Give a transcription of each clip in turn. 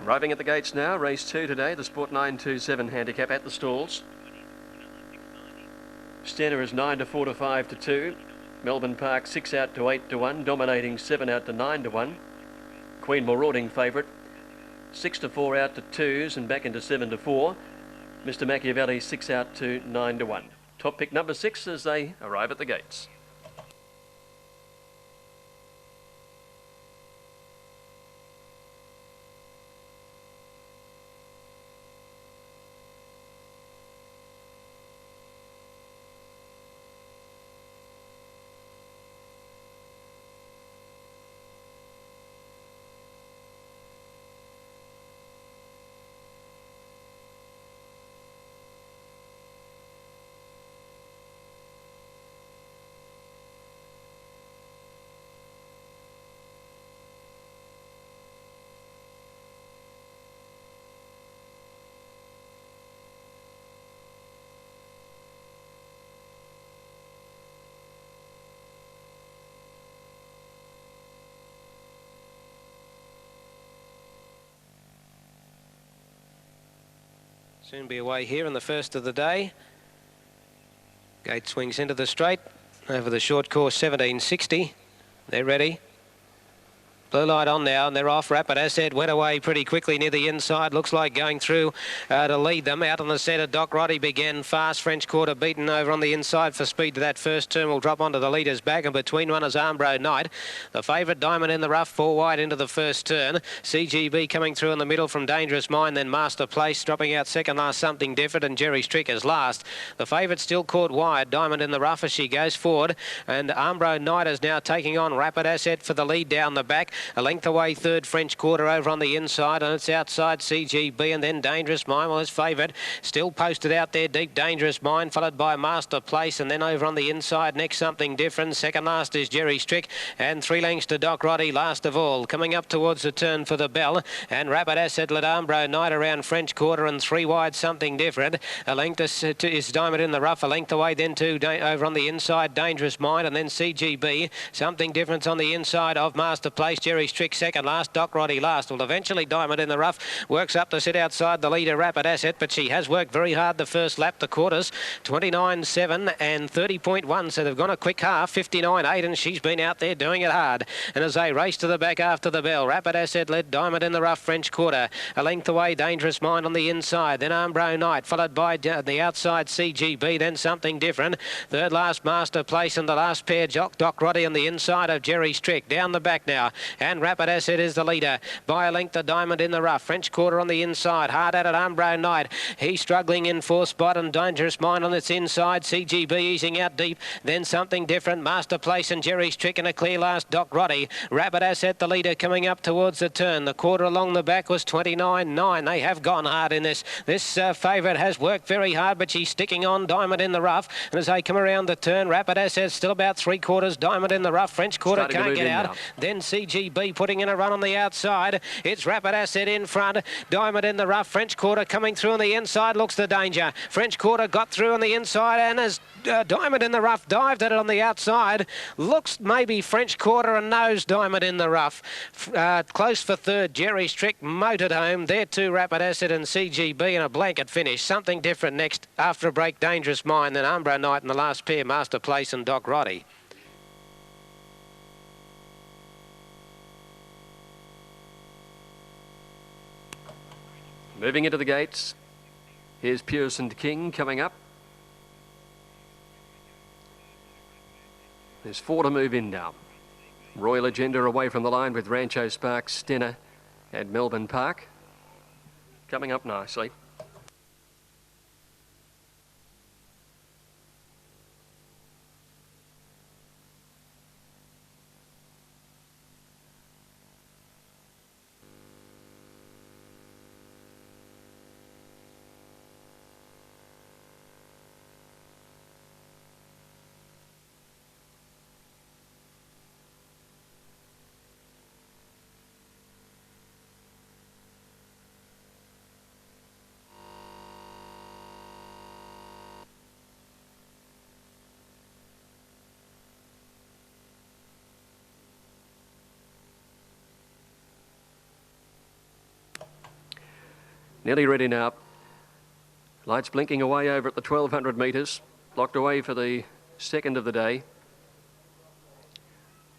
Arriving at the gates now, race 2 today, the Sport 927 handicap at the stalls. Stenner is 9 to 4 to 5 to 2. Melbourne Park 6 out to 8 to 1. Dominating 7 out to 9 to 1. Queen Marauding favourite 6 to 4 out to 2s and back into 7 to 4. Mr Machiavelli 6 out to 9 to 1. Top pick number 6 as they arrive at the gates. Soon be away here in the first of the day. Gate swings into the straight over the short course 1760. They're ready. Blue light on now, and they're off. Rapid Asset went away pretty quickly near the inside. Looks like going through to lead them. Out on the centre, Doc Roddy began fast. French Quarter beaten over on the inside for speed to that first turn. Will drop onto the leader's back, and between runners, Armbro Knight. The favourite, Diamond in the Rough, 4 wide into the first turn. CGB coming through in the middle from Dangerous Mind, then Master Place dropping out second last, Something Different, and Jerry Strick is last. The favourite still caught wide, Diamond in the Rough as she goes forward, and Armbro Knight is now taking on Rapid Asset for the lead down the back. A length away third, French Quarter over on the inside, and it's outside CGB, and then Dangerous Mind was favourite. Still posted out there deep, Dangerous Mind, followed by Master Place, and then over on the inside next, Something Different. Second last is Jerry Strick, and 3 lengths to Doc Roddy last of all. Coming up towards the turn for the bell, and Rapid Asset led Armbro Knight around French Quarter, and 3 wide, Something Different. A length is Diamond in the Rough, a length away then to over on the inside, Dangerous Mind, and then CGB. Something Different on the inside of Master Place. Jerry Strick second last, Doc Roddy last. Well, eventually Diamond in the Rough works up to sit outside the leader, Rapid Asset, but she has worked very hard the first lap. The quarters 29.7 and 30.1, so they've gone a quick half, 59.8, and she's been out there doing it hard. And as they race to the back after the bell, Rapid Asset led Diamond in the Rough, French Quarter. A length away, Dangerous Mind on the inside, then Armbro Knight, followed by the outside CGB, then Something Different. Third last, Master Place, and the last pair, Doc Roddy on the inside of Jerry Strick. Down the back now, and Rapid Asset is the leader by a length. The Diamond in the Rough, French Quarter on the inside, hard at it, Armbro Knight. He's struggling in fourth spot, and Dangerous Mind on its inside. CGB easing out deep, then Something Different, Master Place, and Jerry Strick in a clear last, Doc Roddy. Rapid Asset the leader coming up towards the turn. The quarter along the back was 29.9. They have gone hard in this. This favourite has worked very hard, but she's sticking on, Diamond in the Rough. And as they come around the turn, Rapid Asset still about 3/4, Diamond in the Rough. French Quarter can't get out. Then CGB putting in a run on the outside. It's Rapid Asset in front, Diamond in the Rough. French Quarter coming through on the inside, looks the danger. French Quarter got through on the inside, and as Diamond in the Rough dived at it on the outside, looks maybe French Quarter and nose Diamond in the Rough. Close for third, Jerry Strick motored home. There too, Rapid Asset and CGB in a blanket finish. Something Different next after a break, Dangerous Mind, then Armbro Knight in the last pair, Master Place and Doc Roddy. Moving into the gates, here's Pearson King coming up. There's 4 to move in now. Royal Agenda away from the line with Rancho Sparks, Stenner and Melbourne Park. Coming up nicely. Nearly ready now. Lights blinking away over at the 1200 metres. Locked away for the second of the day.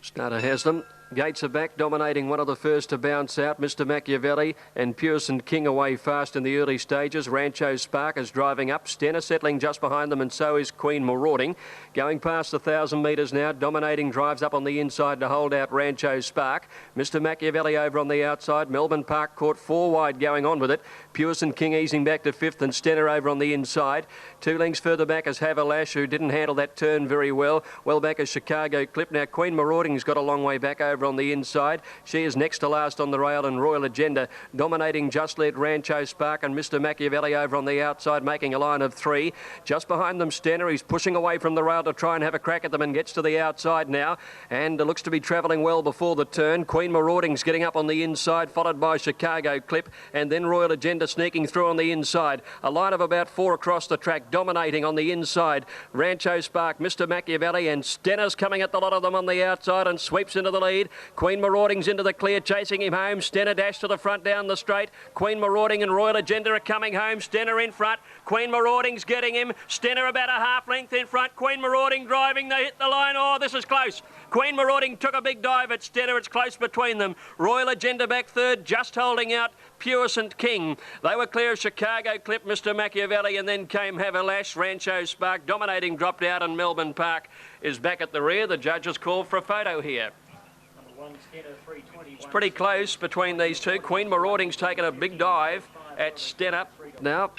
Starter has them. Gates are back, dominating one of the first to bounce out. Mr. Machiavelli and Pearson King away fast in the early stages. Rancho Spark is driving up. Stenner settling just behind them, and so is Queen Marauding. Going past the 1,000 metres now. Dominating drives up on the inside to hold out Rancho Spark. Mr. Machiavelli over on the outside. Melbourne Park caught 4 wide going on with it. Pearson King easing back to 5th, and Stenner over on the inside. 2 lengths further back is Havalash, who didn't handle that turn very well. Well back is Chicago Clip. Now Queen Marauding's got a long way back over on the inside. She is next to last on the rail, and Royal Agenda dominating just led Rancho Spark and Mr. Machiavelli over on the outside, making a line of 3. Just behind them, Stenner. He's pushing away from the rail to try and have a crack at them, and gets to the outside now, and looks to be travelling well before the turn. Queen Marauding's getting up on the inside, followed by Chicago Clip, and then Royal Agenda sneaking through on the inside. A line of about 4 across the track, dominating on the inside. Rancho Spark, Mr. Machiavelli, and Stenner's coming at the lot of them on the outside and sweeps into the lead. Queen Marauding's into the clear, chasing him home. Stenner dash to the front down the straight. Queen Marauding and Royal Agenda are coming home. Stenner in front. Queen Marauding's getting him. Stenner about a half length in front. Queen Marauding driving. They hit the line. Oh, this is close. Queen Marauding took a big dive at Stenner. It's close between them. Royal Agenda back third, just holding out Pearson King. They were clear of Chicago Clip, Mr. Machiavelli, and then came Havalash. Rancho Spark dominating, dropped out, and Melbourne Park is back at the rear. The judges call for a photo here. It's pretty close between these two. Queen Marauding's taken a big dive at Stenner. Now,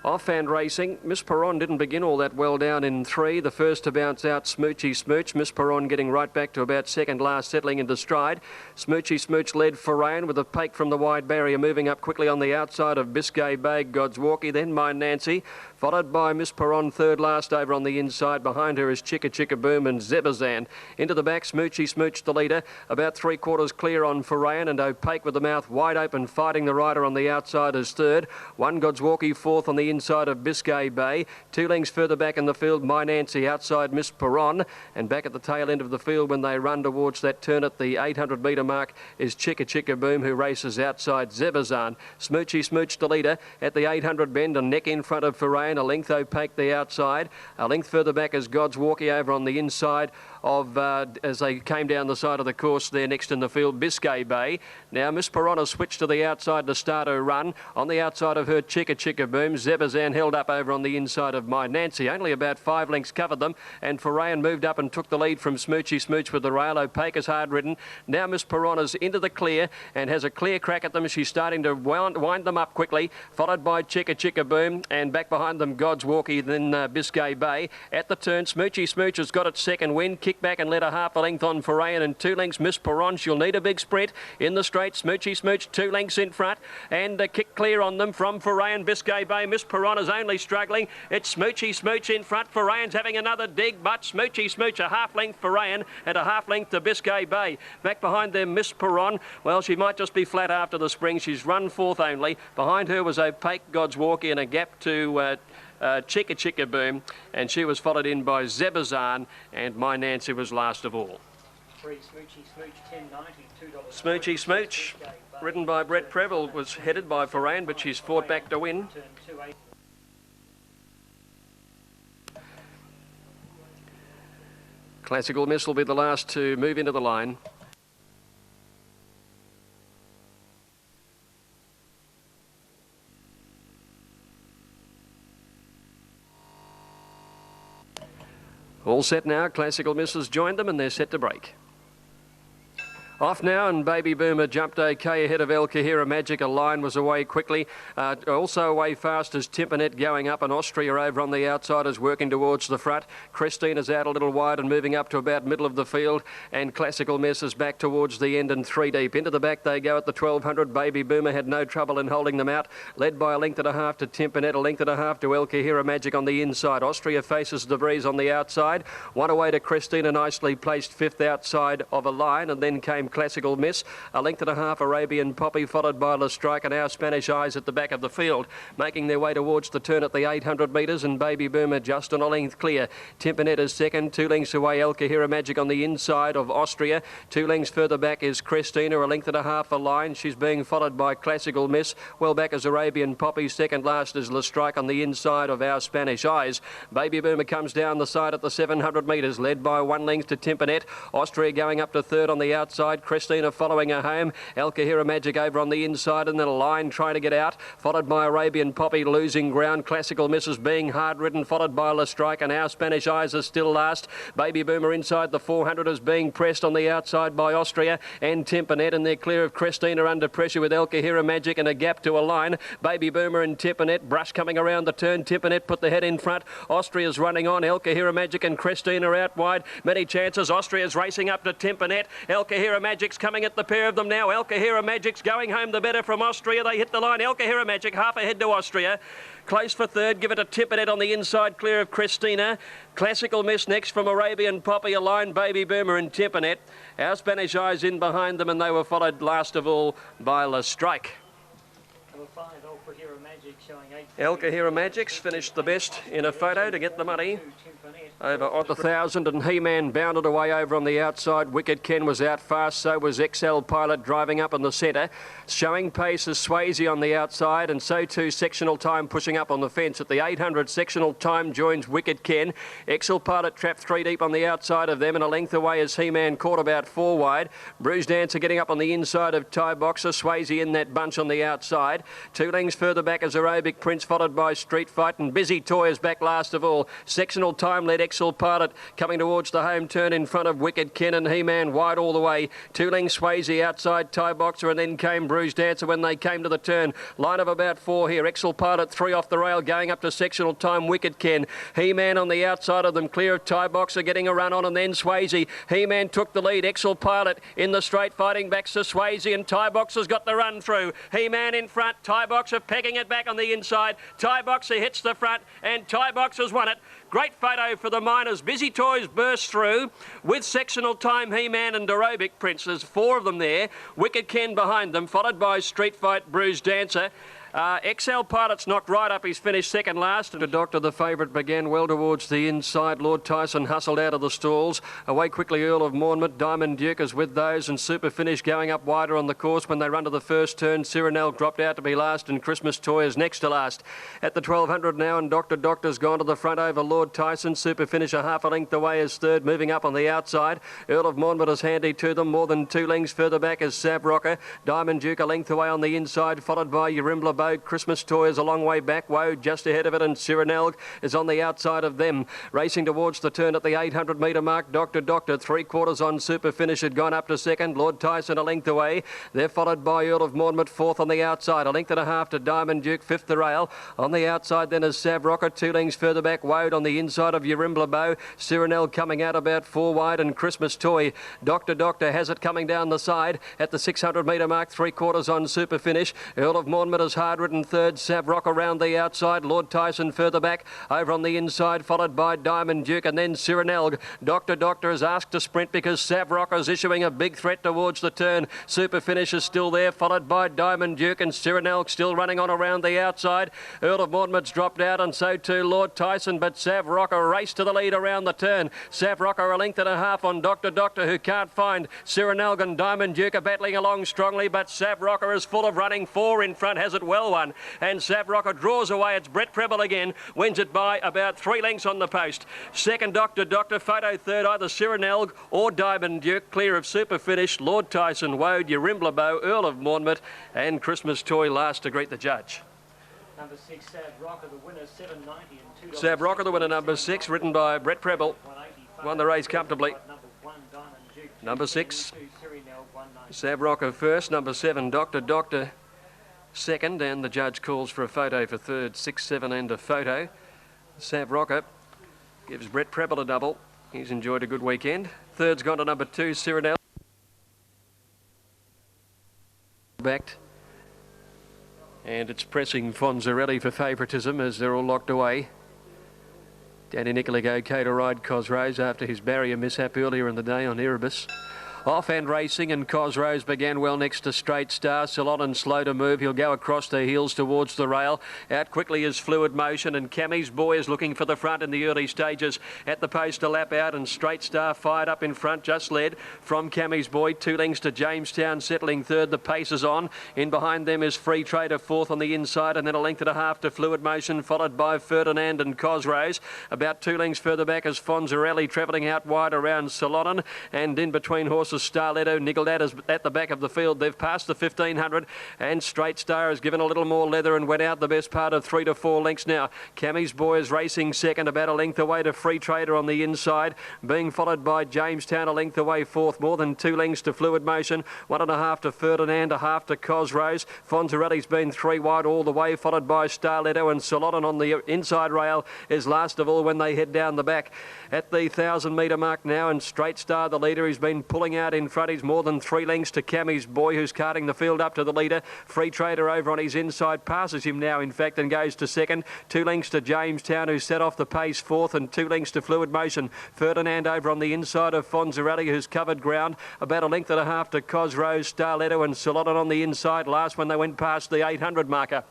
off-hand racing. Miss Perron didn't begin all that well down in 3. The first to bounce out, Smoochy Smooch. Miss Perron getting right back to about second last, settling into stride. Smoochy Smooch led Forain with a pake from the wide barrier, moving up quickly on the outside of Biscay Bay, God's Walkie, then My Nancy, followed by Miss Perron third last over on the inside. Behind her is Chicka Chicka Boom and Zebazan. Into the back, Smoochy Smooch the leader, about 3/4 clear on Forain, and Opaque with the mouth wide open, fighting the rider on the outside as third. One God's Walkie fourth on the inside of Biscay Bay. 2 lengths further back in the field, My Nancy outside Miss Perron, and back at the tail end of the field when they run towards that turn at the 800 metre mark is Chicka Chicka Boom, who races outside Zebazan. Smoochy Smooch the leader at the 800 bend, a neck in front of Forain, a length Opaque the outside. A length further back is God's Walkie over on the inside of, as they came down the side of the course there next in the field, Biscay Bay. Now Miss Perron has switched to the outside to start her run. On the outside of her, Chicka Chicka Boom. Zebazan held up over on the inside of My Nancy. Only about 5 lengths covered them, and Forain moved up and took the lead from Smoochy Smooch with the rail. Opaque is hard ridden. Now Miss Perron is into the clear and has a clear crack at them. She's starting to wind them up quickly, followed by Chicka Chicka Boom, and back behind them God's Walkie, then Biscay Bay. At the turn, Smoochy Smooch has got its second win. Kick back and let a half a length on Forain, and 2 lengths Miss Perron. She'll need a big sprint in the straight. Smoochy Smooch 2 lengths in front, and kick clear on them from Forain. Biscay Bay. Miss Perron is only struggling. It's Smoochy Smooch in front. Forain's having another dig, but Smoochy Smooch a half length Forain and a half length to Biscay Bay. Back behind them, Miss Perron. Well, she might just be flat after the spring. She's run fourth only. Behind her was Opaque, God's Walkie, and a gap to Chicka Chicka Boom, and she was followed in by Zebazan, and My Nancy was last of all. Smoochy Smooch, ridden by Brett Preble, was headed by Forain, but she's fought back to win. Classical Miss will be the last to move into the line. All set now. Classical Miss has joined them, and they're set to break. Off now, and Baby Boomer jumped okay ahead of El Kahira Magic. A line was away quickly. Also away fast is Timpanet going up, and Austria over on the outside is working towards the front. Christina's out a little wide and moving up to about middle of the field, and Classical Miss is back towards the end and 3 deep. Into the back they go at the 1200. Baby Boomer had no trouble in holding them out, led by a length and a half to Timpanet, a length and a half to El Kahira Magic on the inside. Austria faces the breeze on the outside. One away to Christina, nicely placed 5th outside of a line, and then came Classical Miss. A length and a half Arabian Poppy, followed by La Strike and Our Spanish Eyes at the back of the field. Making their way towards the turn at the 800 metres, and Baby Boomer just on a length clear. Timpanette is second, 2 lengths away El Kahira Magic on the inside of Austria. 2 lengths further back is Christina, a length and a half a line. She's being followed by Classical Miss. Well back is Arabian Poppy. Second last is La Strike on the inside of Our Spanish Eyes. Baby Boomer comes down the side at the 700 metres, led by 1 length to Timpanette. Austria going up to third on the outside. Christina following her home. El Kahira Magic over on the inside, and then a line trying to get out, followed by Arabian Poppy losing ground. Classical Misses being hard ridden, followed by La Strike, and Our Spanish Eyes are still last. Baby Boomer inside the 400 is being pressed on the outside by Austria and Timpanette, and they're clear of Christina under pressure with El Kahira Magic and a gap to a line. Baby Boomer and Timpanette. Brush coming around the turn. Timpanette put the head in front. Austria's running on. El Kahira Magic and Christina out wide. Many chances. Austria's racing up to Timpanette. El Kahira Magic's coming at the pair of them now. El Kahira Magic's going home the better from Austria. They hit the line. El Kahira Magic half ahead to Austria. Close for third. Give it to Timpanette on the inside, clear of Christina. Classical Miss next from Arabian Poppy, a line Baby Boomer and Timpanette. Our Spanish Eyes in behind them, and they were followed last of all by La Strike. El Kahira Magic's finished the best in a photo to get the money over on the 1,000, and He-Man bounded away over on the outside. Wicked Ken was out fast, so was XL Pilot driving up in the centre. Showing pace is Swayze on the outside, and so too Sectional Time pushing up on the fence. At the 800, Sectional Time joins Wicked Ken. XL Pilot trapped 3 deep on the outside of them, and a length away is He-Man caught about 4 wide. Bruce Dancer getting up on the inside of Thai Boxer. Swayze in that bunch on the outside. 2 lengths further back is Arabic Prince, followed by Street Fight, and Busy Toy is back last of all. Sectional Time led XL Pilot coming towards the home turn in front of Wicked Ken, and He-Man wide all the way. 2 lengths Swayze outside Thai Boxer, and then came Bruce Dancer when they came to the turn. Line of about 4 here. XL Pilot 3 off the rail going up to Sectional Time. Wicked Ken. He-Man on the outside of them, clear of Thai Boxer getting a run on, and then Swayze. He-Man took the lead. XL Pilot in the straight fighting back to Swayze, and Thai Boxer's got the run through. He-Man in front. Thai Boxer pegging it back on the inside. Thai Boxer hits the front, and Thai Boxer's won it. Great photo for the miners. Busy Toys burst through with Sectional Time, He-Man and Aerobic Prince. There's 4 of them there. Wicked Ken behind them, followed by Street Fight, Bruce Dancer. XL Pilot's knocked right up. He's finished second last. The Doctor, the favourite, began well towards the inside. Lord Tyson hustled out of the stalls. Away quickly Earl of Monmouth. Diamond Duke is with those, and Super Finish going up wider on the course. When they run to the first turn, Cyrinel dropped out to be last, and Christmas Toy is next to last. At the 1200 now, and Doctor's gone to the front over Lord Tyson. Super Finish a half a length away is third, moving up on the outside. Earl of Monmouth is handy to them. More than 2 lengths further back is Sav Rocker. Diamond Duke a length away on the inside, followed by Urimbla Bow. Christmas Toy is a long way back. Woe just ahead of it, and Cyrinel is on the outside of them. Racing towards the turn at the 800 metre mark. Doctor 3/4 on Super Finish had gone up to second. Lord Tyson a length away. They're followed by Earl of Monmouth, 4th on the outside. A length and a half to Diamond Duke, 5th the rail. On the outside then is Sav Rocker. 2 lengths further back. Woad on the inside of Urimbla Bow. Cyrinel coming out about 4 wide, and Christmas Toy. Doctor has it coming down the side at the 600 metre mark. 3/4 on Super Finish. Earl of Monmouth is hard ridden third. Sav Rock around the outside. Lord Tyson further back. Over on the inside, followed by Diamond Duke, and then Cyrinel. Doctor is asked to sprint because Sav Rock is issuing a big threat towards the turn. Super Finish is still there, followed by Diamond Duke, and Cyrinel still running on around the outside. Earl of Monmouth's dropped out, and so too Lord Tyson, but Sav Rocker race to the lead around the turn. Sav Rocker a length and a half on Doctor, who can't find Cyrinel, and Diamond Duke are battling along strongly, but Sav Rocker is full of running. 4 in front, has it well won, and Sav Rocker draws away. It's Brett Preble again, wins it by about 3 lengths on the post. Second Doctor, photo third, either Cyrinel or Diamond Duke, clear of Super Finish. Lord Tyson, Woad, Urimbla Bow, Earl of Monmouth, and Christmas Toy last to greet the judge. Number 6, Sav Rocker, the winner, $7.90 and $2. Sav Rocker, the winner, number 6, ridden by Brett Preble, won the race comfortably. Number 6, Sav Rocker first, number 7, Doctor second, and the judge calls for a photo for third. 6, 7 and a photo. Sav Rocker gives Brett Preble a double. He's enjoyed a good weekend. Third's gone to number 2, Cyrinel. Backed. And it's pressing Fonzarelli for favouritism as they're all locked away. Danny Nicoligo okay to ride Cosrose after his barrier mishap earlier in the day on Erebus. Off and racing, and Cosrose began well next to Straight Star. Solon slow to move. He'll go across the heels towards the rail. Out quickly is Fluid Motion, and Cammy's Boy is looking for the front in the early stages. At the post, a lap out, and Straight Star fired up in front, just led from Cammy's Boy. 2 lengths to Jamestown, settling third. The pace is on. In behind them is Free Trader, fourth on the inside, and then 1.5 to Fluid Motion, followed by Ferdinand and Cosrose. About 2 lengths further back is Fonzarelli, travelling out wide around Solon, and in between horses Starletto, Niggled is at the back of the field. They've passed the 1500, and Straight Star has given a little more leather and went out the best part of 3 to 4 lengths now. Cammy's Boy is racing second, about a length away to Free Trader on the inside, being followed by Jamestown a length away fourth, more than 2 lengths to Fluid Motion, 1.5 to Ferdinand, 1/2 to Cosrose. Fonzarelli's been 3 wide all the way, followed by Starletto, and Solon on the inside rail is last of all when they head down the back. At the 1,000 metre mark now, and Straight Star the leader. He's been pulling out in front. He's more than 3 lengths to Cammy's Boy, who's carting the field up to the leader. Free Trader over on his inside, passes him now in fact, and goes to second. 2 lengths to Jamestown, who set off the pace fourth, and 2 lengths to Fluid Motion. Ferdinand over on the inside of Fonzarelli, who's covered ground. About 1.5 to Cosrose, Starletto and Solon on the inside last when they went past the 800 marker.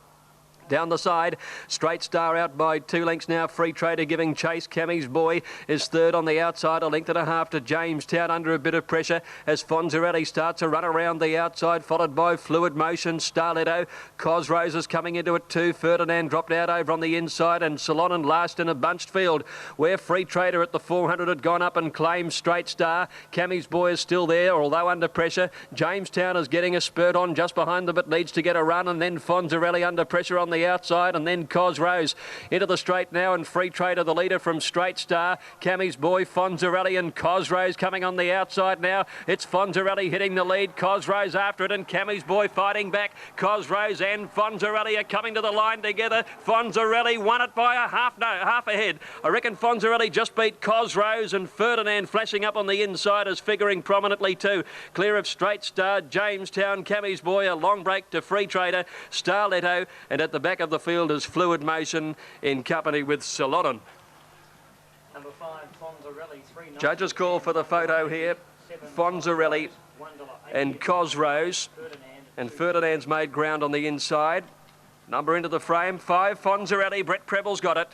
Down the side, Straight Star out by 2 lengths now. Free Trader giving chase. Cammy's Boy is third on the outside, 1.5 to Jamestown under a bit of pressure as Fonzarelli starts a run around the outside, followed by Fluid Motion, Starletto. Cosrose is coming into it too. Ferdinand dropped out over on the inside, and Solon last in a bunched field where Free Trader at the 400 had gone up and claimed Straight Star. Cammy's Boy is still there, although under pressure. Jamestown is getting a spurt on just behind them, but needs to get a run, and then Fonzarelli under pressure on the outside, and then Cosrose into the straight now, and Free Trader the leader from Straight Star. Cammy's Boy, Fonzarelli and Cosrose coming on the outside now. It's Fonzarelli hitting the lead, Cosrose after it, and Cammy's Boy fighting back. Cosrose and Fonzarelli are coming to the line together. Fonzarelli won it by half ahead. I reckon Fonzarelli just beat Cosrose, and Ferdinand flashing up on the inside is figuring prominently too. Clear of Straight Star, Jamestown, Cammy's Boy, a long break to Free Trader, Starletto, and at the back of the field is Fluid Motion in company with Solon. Number 5, Fonzarelli, 3. Judges call for the photo here. Fonzarelli and Cosrose, and Ferdinand's made ground on the inside. Number into the frame, 5, Fonzarelli. Brett Preble's got it.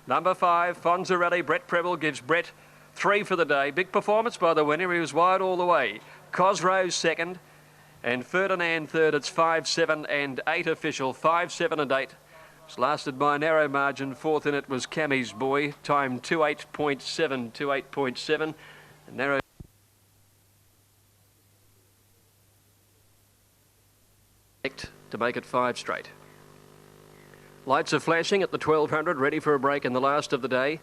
Number 5, Fonzarelli. Brett Preble gives Brett 3 for the day. Big performance by the winner. He was wide all the way. Cosrose second, and Ferdinand third. It's 5, 7 and 8 official. 5, 7 and 8. It's lasted by a narrow margin. Fourth in it was Cammy's Boy. Time 28.7, 28.7. Narrow to make it 5 straight. Lights are flashing at the 1200, ready for a break in the last of the day.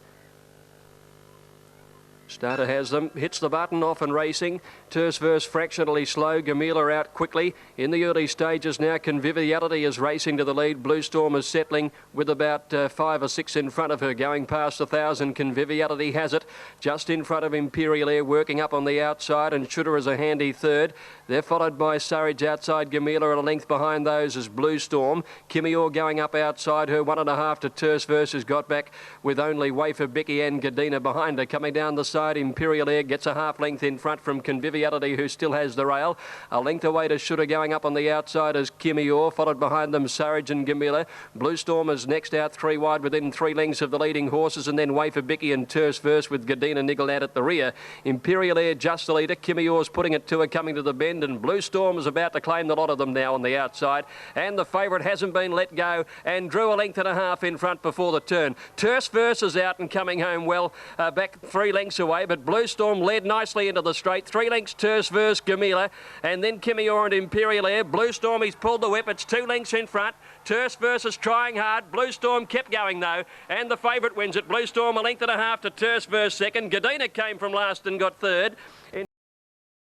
Starter has them, hits the button, off and racing. Terse fractionally slow, Gamila out quickly. In the early stages now, Conviviality is racing to the lead. Blue Storm is settling with about 5 or 6 in front of her. Going past 1,000, Conviviality has it. Just in front of Imperial Air, working up on the outside, and Shooter is a handy third. They're followed by Surridge outside Gamila, and a length behind those is Blue Storm. Kimmy Orr going up outside her, 1.5 to Terse has got back with only Wafer Bicky and Gadina behind her. Coming down the side, Imperial Air gets a half length in front from Conviviality, who still has the rail. A length away to Shooter. Going up on the outside is Kimmy Orr, followed behind them Surridge and Gamila. Blue Storm is next out 3 wide within 3 lengths of the leading horses, and then Wafer Bicky and Terse with Gadina Niggled out at the rear. Imperial Air just the leader. Kimmy Orr's putting it to her coming to the bend, and Blue Storm is about to claim the lot of them now on the outside, and the favourite hasn't been let go and drew a length and a half in front before the turn. Terse is out and coming home well, back 3 lengths away, but Blue Storm led nicely into the straight. 3 lengths Terse Gamila, and then Kimmy Orr and Imperial Air. Blue Storm, he's pulled the whip. It's 2 lengths in front. Terse is trying hard. Blue Storm kept going though, and the favourite wins it. Blue Storm a length and a half to Terse second. Gadina came from last and got third.